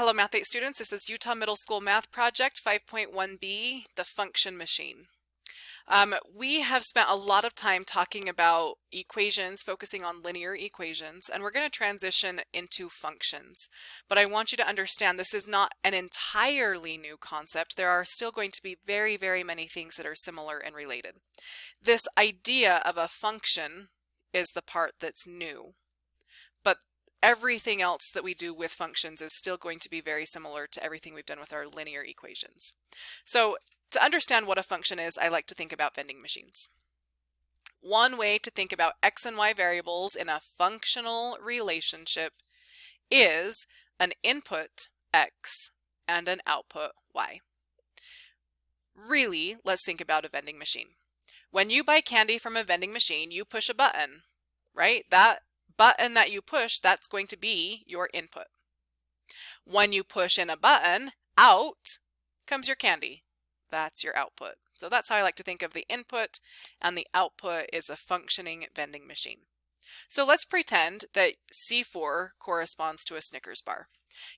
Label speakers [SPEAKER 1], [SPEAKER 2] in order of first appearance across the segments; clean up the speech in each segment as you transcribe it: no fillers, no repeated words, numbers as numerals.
[SPEAKER 1] Hello Math 8 students, this is Utah Middle School Math Project 5.1b, the function machine. We have spent a lot of time talking about equations, focusing on linear equations, and we're going to transition into functions. But I want you to understand this is not an entirely new concept. There are still going to be very, very many things that are similar and related. This idea of a function is the part that's new. But everything else that we do with functions is still going to be very similar to everything we've done with our linear equations. So to understand what a function is, I like to think about vending machines. One way to think about x and y variables in a functional relationship is an input x and an output y. Really, let's think about a vending machine. When you buy candy from a vending machine, you push a button, right? That button that you push, that's going to be your input. When you push in a button, out comes your candy. That's your output. So that's how I like to think of the input, and the output is a functioning vending machine. So let's pretend that C4 corresponds to a Snickers bar.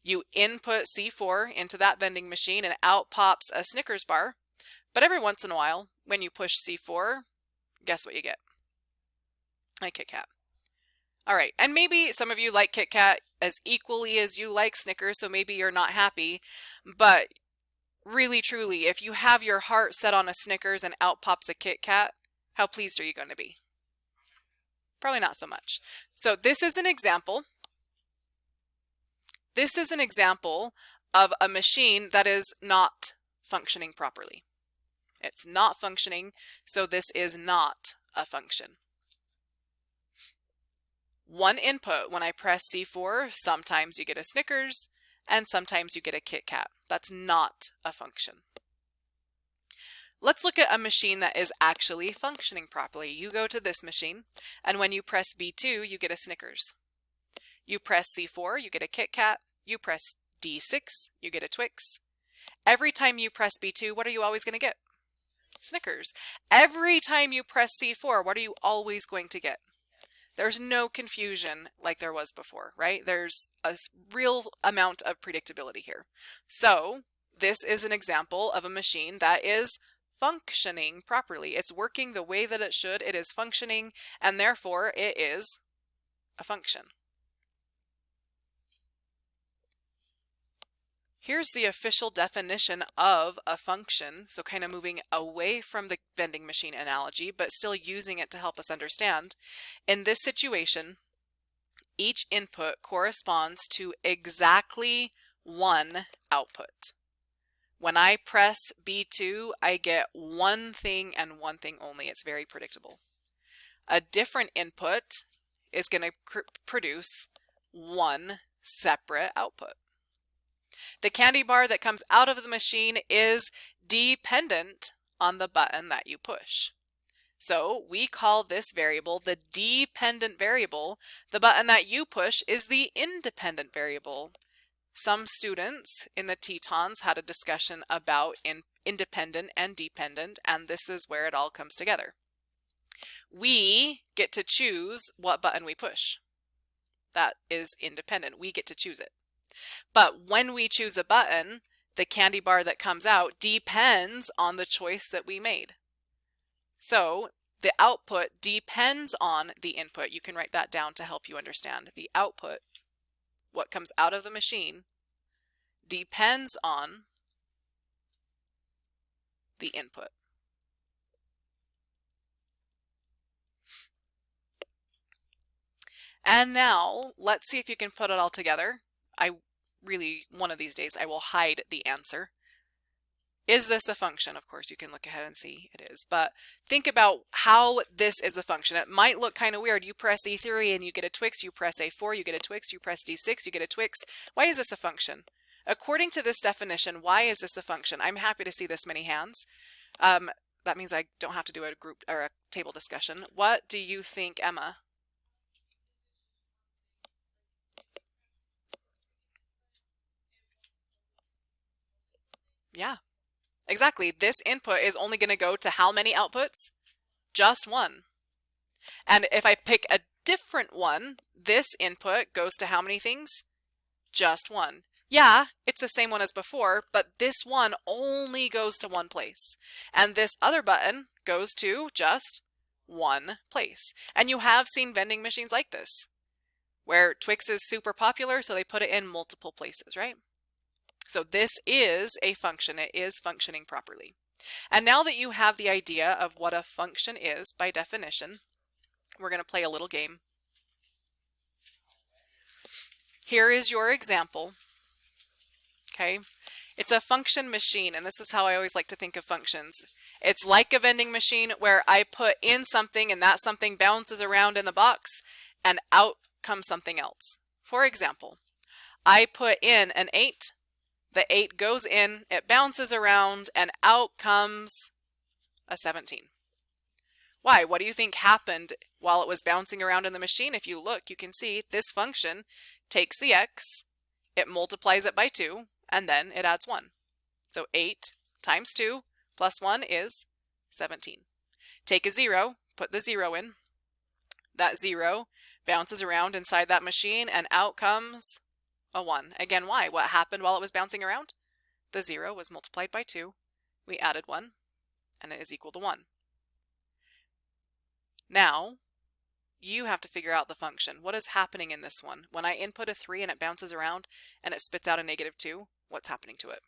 [SPEAKER 1] You input C4 into that vending machine and out pops a Snickers bar. But every once in a while, when you push C4, guess what you get? A Kit Kat. All right, and maybe some of you like Kit Kat as equally as you like Snickers, so maybe you're not happy, but really, truly, if you have your heart set on a Snickers and out pops a Kit Kat, how pleased are you going to be? Probably not so much. So this is an example. This is an example of a machine that is not functioning properly. It's not functioning, so this is not a function. One input, when I press C4, sometimes you get a Snickers and sometimes you get a Kit Kat. That's not a function. Let's look at a machine that is actually functioning properly. You go to this machine, and when you press B2, you get a Snickers. You press C4, you get a Kit Kat. You press D6, you get a Twix. Every time you press B2, what are you always going to get? Snickers. Every time you press C4, what are you always going to get? There's no confusion like there was before, right? There's a real amount of predictability here. So this is an example of a machine that is functioning properly. It's working the way that it should. It is functioning, and therefore it is a function. Here's the official definition of a function, so kind of moving away from the vending machine analogy, but still using it to help us understand. In this situation, each input corresponds to exactly one output. When I press B2, I get one thing and one thing only. It's very predictable. A different input is going to produce one separate output. The candy bar that comes out of the machine is dependent on the button that you push. So we call this variable the dependent variable. The button that you push is the independent variable. Some students in the Tetons had a discussion about independent and dependent, and this is where it all comes together. We get to choose what button we push. That is independent. We get to choose it. But when we choose a button, the candy bar that comes out depends on the choice that we made. So the output depends on the input. You can write that down to help you understand. The output, what comes out of the machine, depends on the input. And now let's see if you can put it all together. One of these days, I will hide the answer. Is this a function? Of course, you can look ahead and see it is. But think about how this is a function. It might look kind of weird. You press E3 and you get a Twix. You press A4, you get a Twix. You press D6, you get a Twix. Why is this a function? According to this definition, why is this a function? I'm happy to see this many hands. That means I don't have to do a group or a table discussion. What do you think, Emma? Yeah, exactly. This input is only going to go to how many outputs? Just one. And if I pick a different one, this input goes to how many things? Just one. Yeah, it's the same one as before, but this one only goes to one place. And this other button goes to just one place. And you have seen vending machines like this, where Twix is super popular, so they put it in multiple places, right? So this is a function. It is functioning properly. And now that you have the idea of what a function is by definition, we're going to play a little game. Here is your example. Okay, it's a function machine, and this is how I always like to think of functions. It's like a vending machine where I put in something and that something bounces around in the box and out comes something else. For example, I put in an 8, the 8 goes in, it bounces around, and out comes a 17. Why? What do you think happened while it was bouncing around in the machine? If you look, you can see this function takes the x, it multiplies it by 2, and then it adds 1. So 8 times 2 plus 1 is 17. Take a 0, put the 0 in. That 0 bounces around inside that machine, and out comes a 1. Again, why? What happened while it was bouncing around? The 0 was multiplied by 2. We added 1, and it is equal to 1. Now, you have to figure out the function. What is happening in this one? When I input a 3 and it bounces around and it spits out a -2, what's happening to it?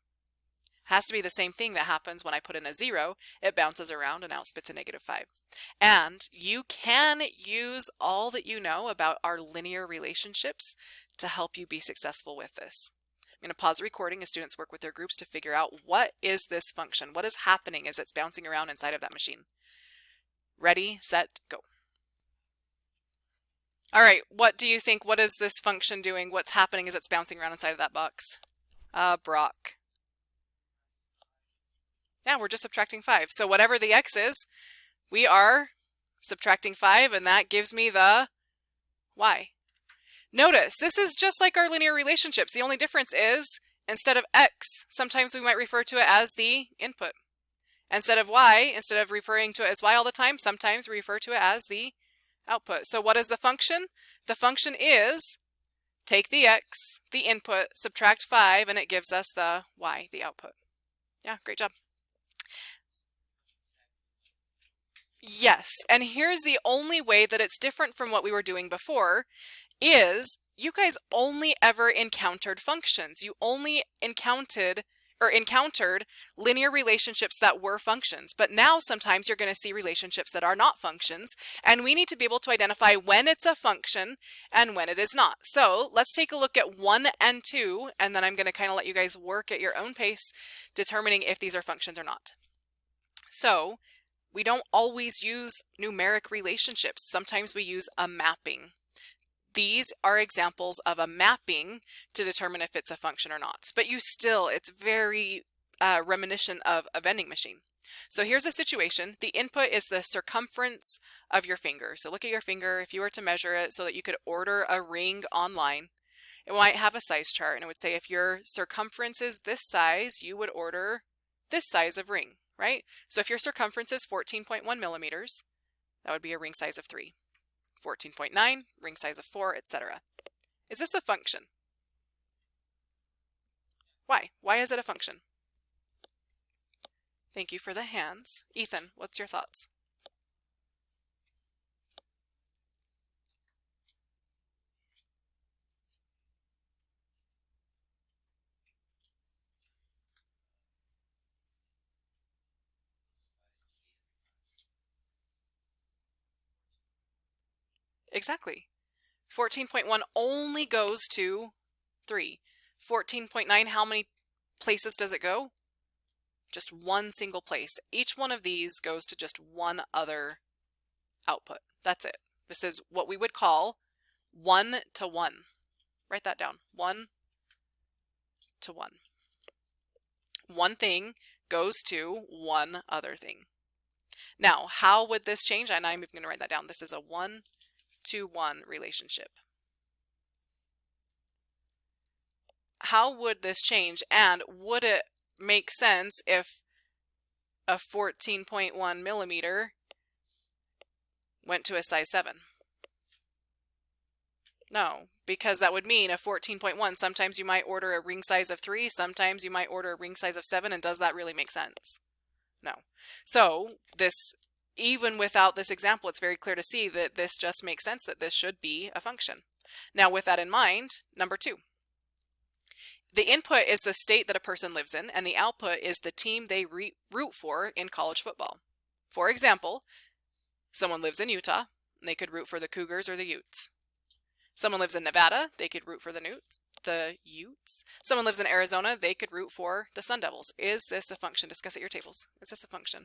[SPEAKER 1] Has to be the same thing that happens when I put in a 0, it bounces around and out spits a -5. And you can use all that you know about our linear relationships to help you be successful with this. I'm going to pause the recording as students work with their groups to figure out what is this function? What is happening as it's bouncing around inside of that machine? Ready, set, go. All right, what do you think? What is this function doing? What's happening as it's bouncing around inside of that box? Brock. Yeah, we're just subtracting 5. So whatever the x is, we are subtracting 5, and that gives me the y. Notice, this is just like our linear relationships. The only difference is, instead of x, sometimes we might refer to it as the input. Instead of y, instead of referring to it as y all the time, sometimes we refer to it as the output. So what is the function? The function is take the x, the input, subtract 5, and it gives us the y, the output. Yeah, great job. Yes, and here's the only way that it's different from what we were doing before is you guys only ever encountered functions. You only encountered linear relationships that were functions. But now sometimes you're going to see relationships that are not functions, and we need to be able to identify when it's a function and when it is not. So let's take a look at 1 and 2, and then I'm going to kind of let you guys work at your own pace, determining if these are functions or not. So we don't always use numeric relationships. Sometimes we use a mapping. These are examples of a mapping to determine if it's a function or not. But it's very reminiscent of a vending machine. So here's a situation. The input is the circumference of your finger. So look at your finger. If you were to measure it so that you could order a ring online, it might have a size chart, and it would say if your circumference is this size, you would order this size of ring, right? So if your circumference is 14.1 millimeters, that would be a ring size of 3. 14.9, ring size of 4, etc. Is this a function? Why? Why is it a function? Thank you for the hands. Ethan, what's your thoughts? Exactly. 14.1 only goes to 3. 14.9, how many places does it go? Just one single place. Each one of these goes to just one other output. That's it. This is what we would call 1 to 1. Write that down. 1 to 1. One thing goes to one other thing. Now, how would this change? And I'm even going to write that down. This is a 1-to-1 relationship. How would this change, and would it make sense if a 14.1 millimeter went to a size 7? No, because that would mean a 14.1. Sometimes you might order a ring size of 3, sometimes you might order a ring size of 7, and does that really make sense? No. So this, even without this example, it's very clear to see that this just makes sense that this should be a function. Now with that in mind, number 2. The input is the state that a person lives in, and the output is the team they root for in college football. For example, someone lives in Utah, and they could root for the Cougars or the Utes. Someone lives in Nevada, they could root for the Utes. Someone lives in Arizona, they could root for the Sun Devils. Is this a function? Discuss at your tables. Is this a function?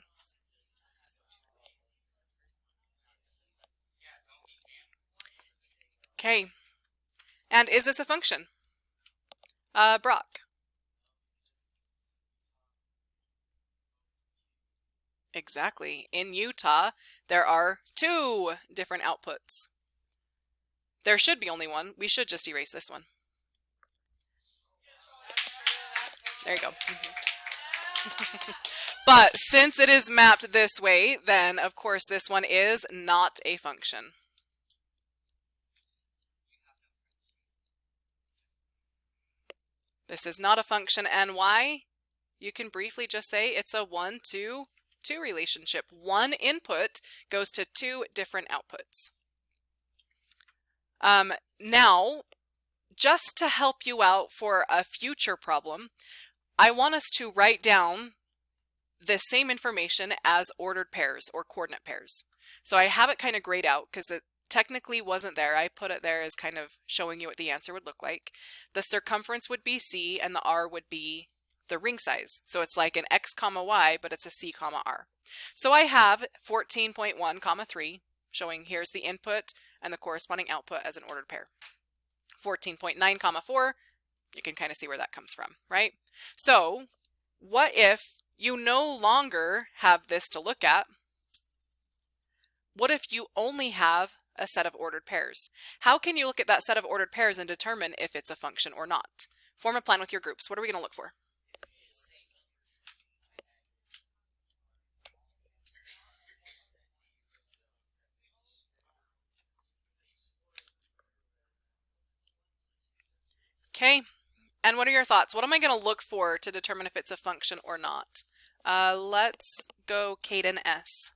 [SPEAKER 1] Okay. And is this a function? Brock. Exactly. In Utah, there are 2 different outputs. There should be only one. We should just erase this one. There you go. But since it is mapped this way, then of course this one is not a function. This is not a function, and why? You can briefly just say it's a 1-to-2 relationship. One input goes to 2 different outputs. Now, just to help you out for a future problem, I want us to write down the same information as ordered pairs or coordinate pairs. So I have it kind of grayed out because it technically wasn't there. I put it there as kind of showing you what the answer would look like. The circumference would be C and the R would be the ring size. So it's like an X comma Y, but it's a C comma R. So I have 14.1 comma 3 showing here's the input and the corresponding output as an ordered pair. 14.9 comma 4, you can kind of see where that comes from, right? So what if you no longer have this to look at? What if you only have a set of ordered pairs? How can you look at that set of ordered pairs and determine if it's a function or not? Form a plan with your groups. What are we going to look for? Okay, and what are your thoughts? What am I going to look for to determine if it's a function or not? Let's go Caden S.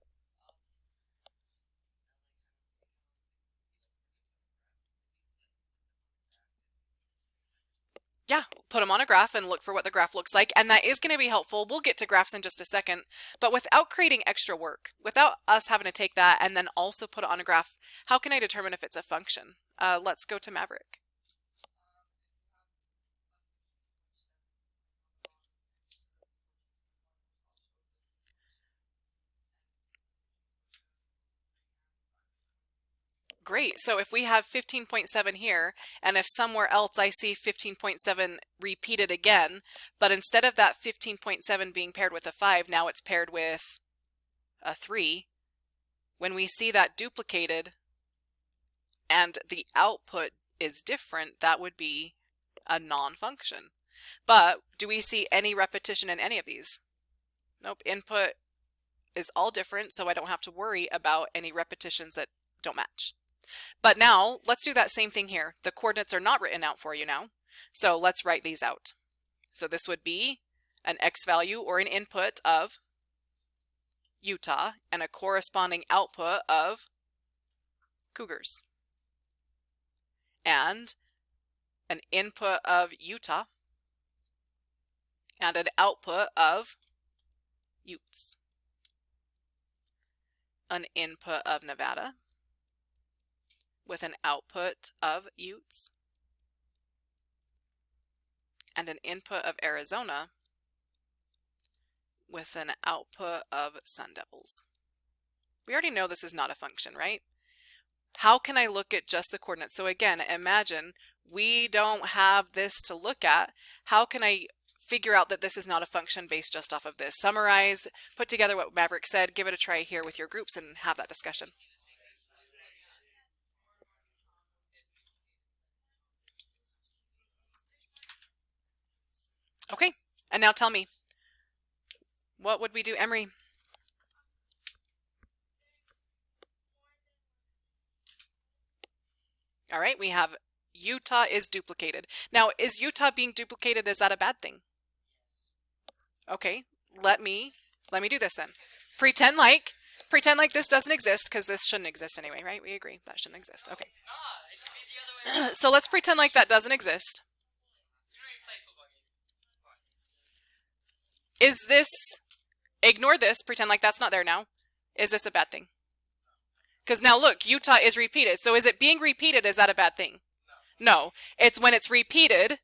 [SPEAKER 1] Yeah, put them on a graph and look for what the graph looks like, and that is going to be helpful. We'll get to graphs in just a second, but without creating extra work, without us having to take that and then also put it on a graph, how can I determine if it's a function? Let's go to Maverick. Great. So if we have 15.7 here, and if somewhere else I see 15.7 repeated again, but instead of that 15.7 being paired with a 5, now it's paired with a 3, when we see that duplicated and the output is different, that would be a non-function. But do we see any repetition in any of these? Nope. Input is all different, so I don't have to worry about any repetitions that don't match. But now let's do that same thing here. The coordinates are not written out for you now. So let's write these out. So this would be an X value or an input of Utah and a corresponding output of Cougars. And an input of Utah and an output of Utes. An input of Nevada with an output of Utes, and an input of Arizona with an output of Sun Devils. We already know this is not a function, right? How can I look at just the coordinates? So again, imagine we don't have this to look at. How can I figure out that this is not a function based just off of this? Summarize, put together what Maverick said, give it a try here with your groups and have that discussion. Okay, and now tell me, what would we do, Emery? All right, we have Utah is duplicated. Now, is Utah being duplicated, is that a bad thing? Okay, let me do this then. Pretend like this doesn't exist, because this shouldn't exist anyway, right? We agree that shouldn't exist. Okay. So let's pretend like that doesn't exist. Is this, ignore this, pretend like that's not there now. Is this a bad thing? Because now look, Utah is repeated. So is it being repeated? Is that a bad thing? No. It's when it's repeated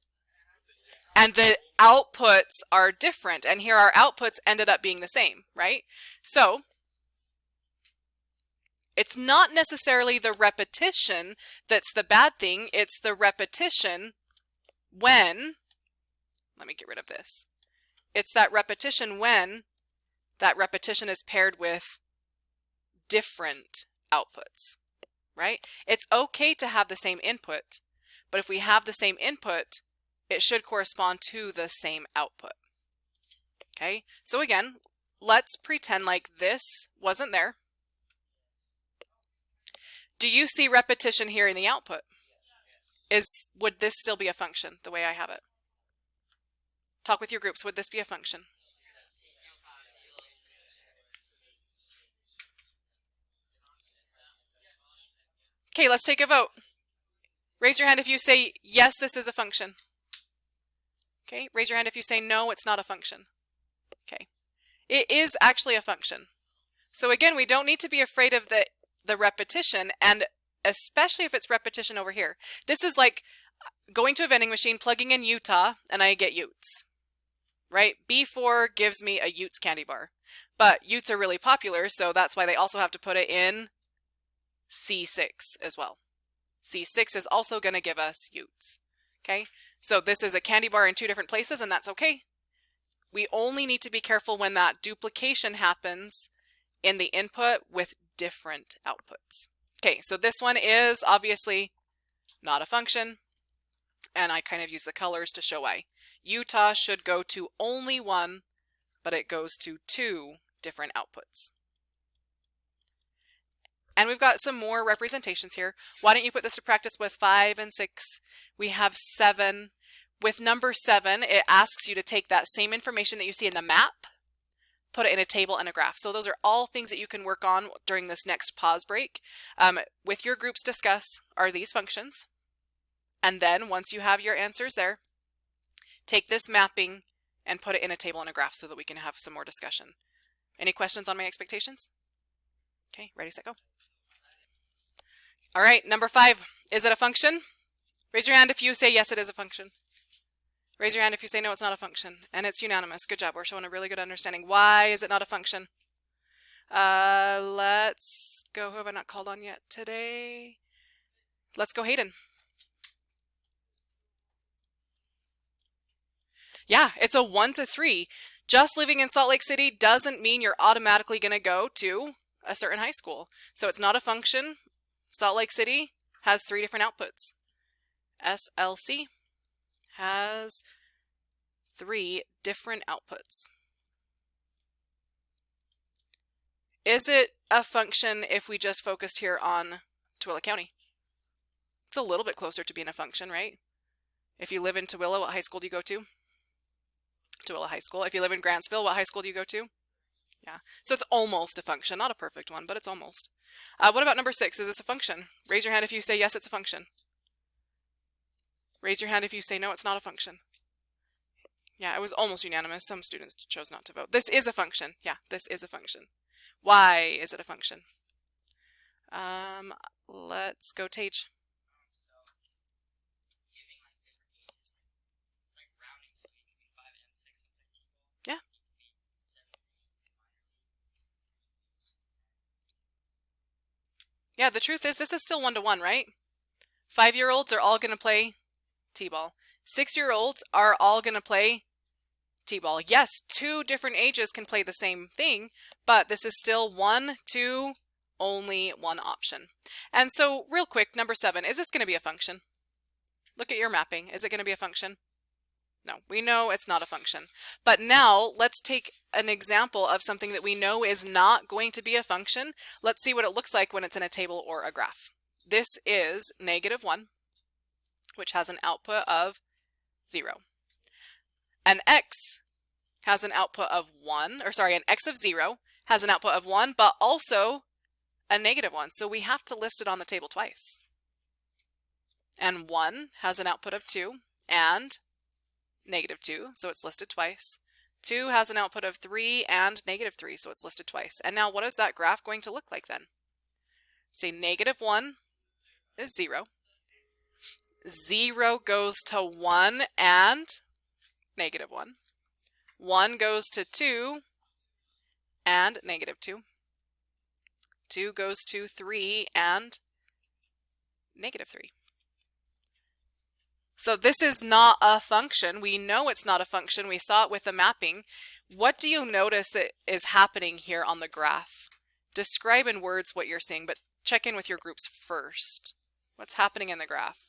[SPEAKER 1] and the outputs are different. And here our outputs ended up being the same, right? So it's not necessarily the repetition that's the bad thing. It's the repetition when, let me get rid of this. It's that repetition when that repetition is paired with different outputs, right? It's okay to have the same input, but if we have the same input, it should correspond to the same output. Okay, so again, let's pretend like this wasn't there. Do you see repetition here in the output? Would this still be a function the way I have it? Talk with your groups. Would this be a function? Okay, let's take a vote. Raise your hand if you say, yes, this is a function. Okay, raise your hand if you say, no, it's not a function. Okay, it is actually a function. So again, we don't need to be afraid of the repetition, and especially if it's repetition over here. This is like going to a vending machine, plugging in Utah, and I get Utes, right? B4 gives me a Utes candy bar, but Utes are really popular, so that's why they also have to put it in C6 as well. C6 is also going to give us Utes. Okay, so this is a candy bar in two different places, and that's okay. We only need to be careful when that duplication happens in the input with different outputs. Okay, so this one is obviously not a function, and I kind of use the colors to show why. Utah should go to only one, but it goes to two different outputs. And we've got some more representations here. Why don't you put this to practice with 5 and 6? We have 7. With number 7, it asks you to take that same information that you see in the map, put it in a table and a graph. So those are all things that you can work on during this next pause break. With your groups, discuss, are these functions? And then once you have your answers there, take this mapping and put it in a table and a graph so that we can have some more discussion. Any questions on my expectations? Okay, ready, set, go. All right, number 5, is it a function? Raise your hand if you say yes, it is a function. Raise your hand if you say no, it's not a function. And it's unanimous. Good job. We're showing a really good understanding. Why is it not a function? Let's go. Who have I not called on yet today? Let's go, Hayden. Yeah, it's a 1 to 3. Just living in Salt Lake City doesn't mean you're automatically going to go to a certain high school. So it's not a function. Salt Lake City has 3 different outputs. SLC has 3 different outputs. Is it a function if we just focused here on Tooele County? It's a little bit closer to being a function, right? If you live in Tooele, what high school do you go to? Tooele High School. If you live in Grantsville, what high school do you go to? Yeah, so it's almost a function. Not a perfect one, but it's almost. What about number 6? Is this a function? Raise your hand if you say yes, it's a function. Raise your hand if you say no, it's not a function. Yeah, it was almost unanimous. Some students chose not to vote. This is a function. Yeah, this is a function. Why is it a function? Let's go, Tage. Yeah. Yeah, the truth is this is still 1-to-1, right? 5-year-olds are all going to play T-ball. 6-year-olds are all going to play T-ball. Yes, 2 different ages can play the same thing, but this is still 1, 2, only one option. And so real quick, number 7, is this going to be a function? Look at your mapping. Is it going to be a function? No, we know it's not a function. But now let's take an example of something that we know is not going to be a function. Let's see what it looks like when it's in a table or a graph. This is -1. which has an output of 0. An x has an output of 1, or sorry, an x of 0 has an output of 1, but also a negative 1. So we have to list it on the table twice. And 1 has an output of 2 and negative 2, so it's listed twice. 2 has an output of 3 and negative 3, so it's listed twice. And now what is that graph going to look like then? Say negative 1 is 0. 0 goes to 1 and negative 1. 1 goes to 2 and negative 2. 2 goes to 3 and negative 3. So this is not a function. We know it's not a function. We saw it with the mapping. What do you notice that is happening here on the graph? Describe in words what you're seeing, but check in with your groups first. What's happening in the graph?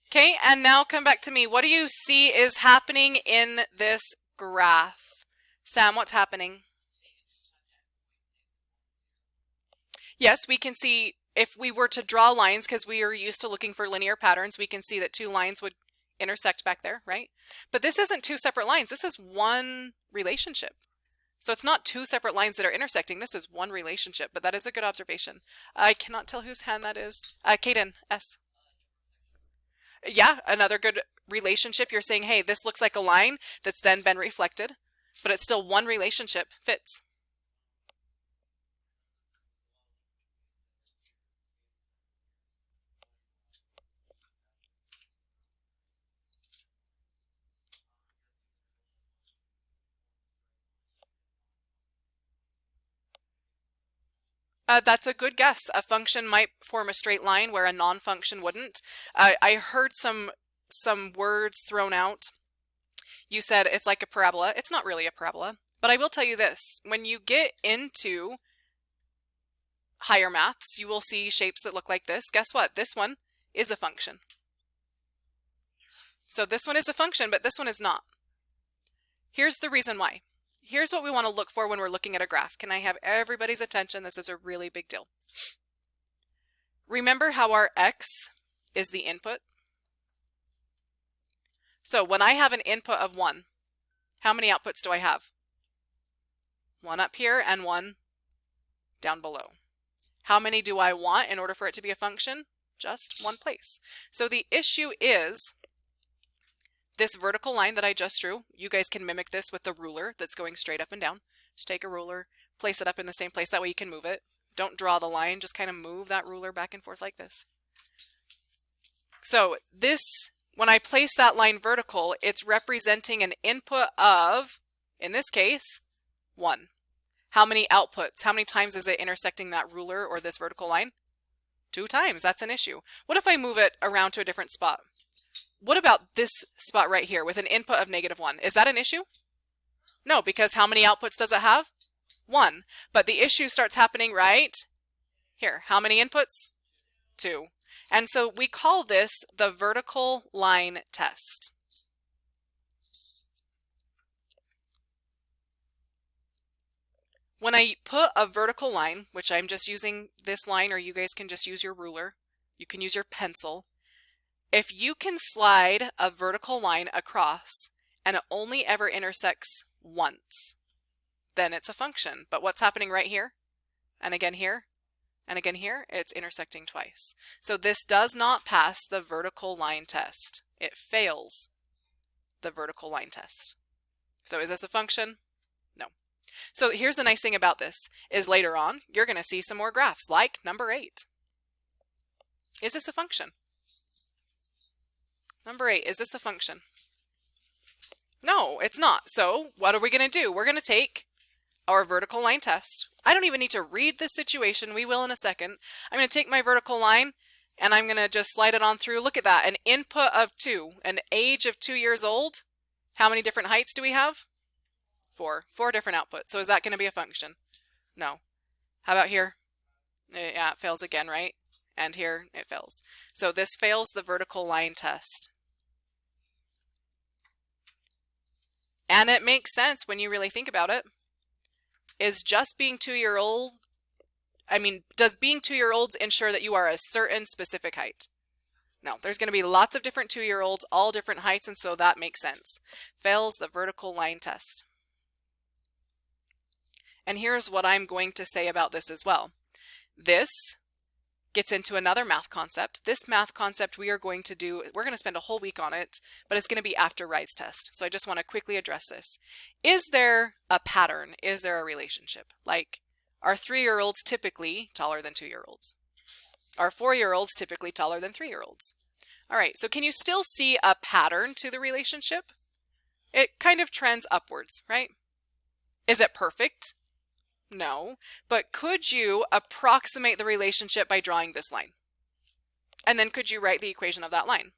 [SPEAKER 1] Okay, and now come back to me. What do you see is happening in this graph? Sam, what's happening? Yes, we can see if we were to draw lines, because we are used to looking for linear patterns, we can see that two lines would intersect back there, right? But this isn't two separate lines. This is one relationship. So it's not two separate lines that are intersecting. This is one relationship, but that is a good observation. I cannot tell whose hand that is. Kaden, S. Yeah, another good relationship. You're saying, hey, this looks like a line that's then been reflected, but it's still one relationship, fits. That's a good guess. A function might form a straight line where a non-function wouldn't. I heard some words thrown out. You said it's like a parabola. It's not really a parabola, but I will tell you this. When you get into higher maths, you will see shapes that look like this. Guess what? This one is a function. So this one is a function, but this one is not. Here's the reason why. Here's what we want to look for when we're looking at a graph. Can I have everybody's attention? This is a really big deal. Remember how our x is the input? So when I have an input of 1, how many outputs do I have? 1 up here and 1 down below. How many do I want in order for it to be a function? Just one place. So the issue is this vertical line that I just drew. You guys can mimic this with the ruler that's going straight up and down. Just take a ruler, place it up in the same place. That way you can move it. Don't draw the line, just kind of move that ruler back and forth like this. So this, when I place that line vertical, it's representing an input of, in this case, 1. How many outputs? How many times is it intersecting that ruler or this vertical line? 2 times. That's an issue. What if I move it around to a different spot? What about this spot right here with an input of -1? Is that an issue? No, because how many outputs does it have? 1. But the issue starts happening right here. How many inputs? 2. And so we call this the vertical line test. When I put a vertical line, which I'm just using this line, or you guys can just use your ruler, you can use your pencil. If you can slide a vertical line across and it only ever intersects once, then it's a function. But what's happening right here? And again here? And again here? It's intersecting twice. So this does not pass the vertical line test. It fails the vertical line test. So is this a function? No. So here's the nice thing about this, is later on, you're going to see some more graphs, like number 8. Is this a function? Number 8, is this a function? No, it's not. So what are we going to do? We're going to take our vertical line test. I don't even need to read this situation. We will in a second. I'm going to take my vertical line and I'm going to just slide it on through. Look at that. An input of 2, an age of 2 years old. How many different heights do we have? 4. 4 different outputs. So is that going to be a function? No. How about here? Yeah, it fails again, right? and here it fails. So this fails the vertical line test. And it makes sense when you really think about it. Is just being 2-year-old, does being 2-year-olds ensure that you are a certain specific height? No, there's going to be lots of different 2-year-olds, all different heights, and so that makes sense. Fails the vertical line test. And here's what I'm going to say about this as well. This gets into another math concept. This math concept we're going to spend a whole week on it, but it's going to be after RISE test. So I just want to quickly address this. Is there a pattern? Is there a relationship? Like, are 3-year-olds typically taller than 2-year-olds? Are 4-year-olds typically taller than 3-year-olds? All right, so can you still see a pattern to the relationship? It kind of trends upwards, right? Is it perfect? No, but could you approximate the relationship by drawing this line? And then could you write the equation of that line?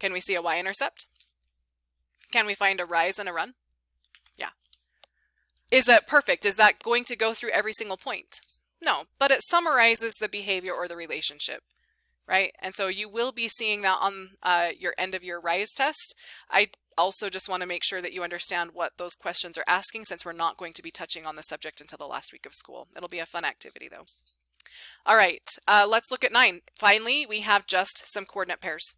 [SPEAKER 1] Can we see a y-intercept? Can we find a rise and a run? Yeah. Is it perfect? Is that going to go through every single point? No, but it summarizes the behavior or the relationship, right? And so you will be seeing that on your end of your RISE test. I also just want to make sure that you understand what those questions are asking, since we're not going to be touching on the subject until the last week of school. It'll be a fun activity though. All right, let's look at 9. Finally, we have just some coordinate pairs.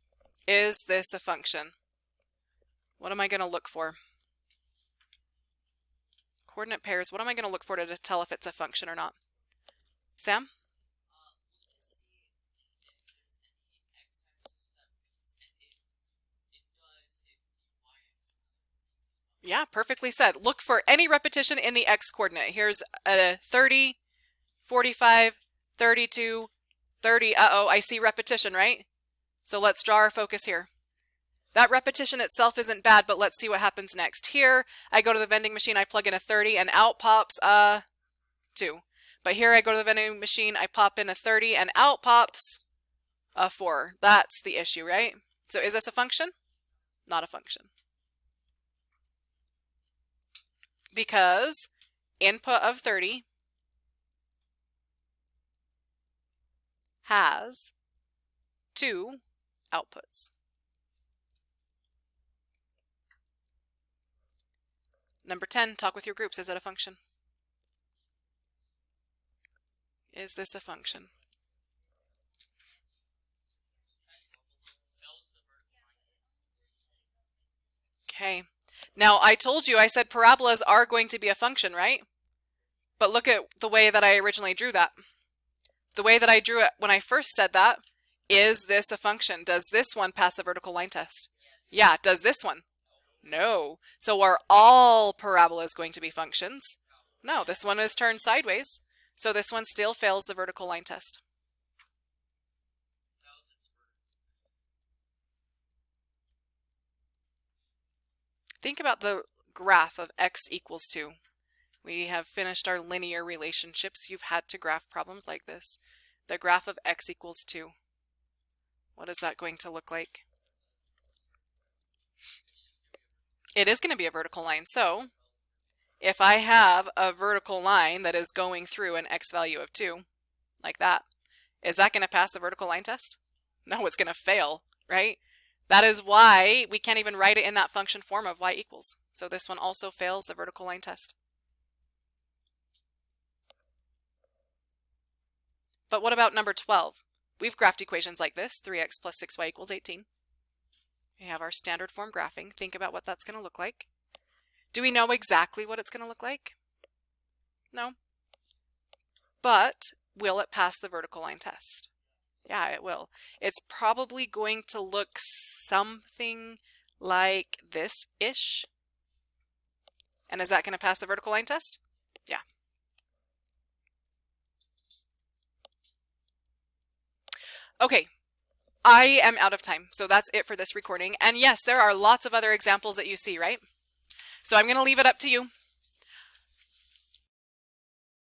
[SPEAKER 1] Is this a function? What am I going to look for? Coordinate pairs, what am I going to look for to tell if it's a function or not? Sam? Yeah, perfectly said. Look for any repetition in the x coordinate. Here's a 30, 45, 32, 30. Uh-oh, I see repetition, right? So let's draw our focus here. That repetition itself isn't bad, but let's see what happens next. Here, I go to the vending machine, I plug in a 30, and out pops a 2. But here I go to the vending machine, I pop in a 30, and out pops a 4. That's the issue, right? So is this a function? Not a function. Because input of 30 has 2 outputs. Number 10, talk with your groups. Is it a function? Is this a function? Okay. Now, I told you, I said parabolas are going to be a function, right? But look at the way that I originally drew that. The way that I drew it when I first said that, is this a function? Does this one pass the vertical line test? Yes. Yeah. Does this one? No. So are all parabolas going to be functions? No, this one is turned sideways. So this one still fails the vertical line test. Think about the graph of x equals 2. We have finished our linear relationships. You've had to graph problems like this. The graph of x equals 2. What is that going to look like? It is going to be a vertical line. So if I have a vertical line that is going through an x value of 2, like that, is that going to pass the vertical line test? No, it's going to fail, right? That is why we can't even write it in that function form of y equals. So this one also fails the vertical line test. But what about number 12? We've graphed equations like this, 3x plus 6y equals 18. We have our standard form graphing. Think about what that's going to look like. Do we know exactly what it's going to look like? No. But will it pass the vertical line test? Yeah, it will. It's probably going to look something like this-ish. And is that going to pass the vertical line test? Yeah. Okay, I am out of time, so that's it for this recording. And yes, there are lots of other examples that you see, right? So I'm going to leave it up to you.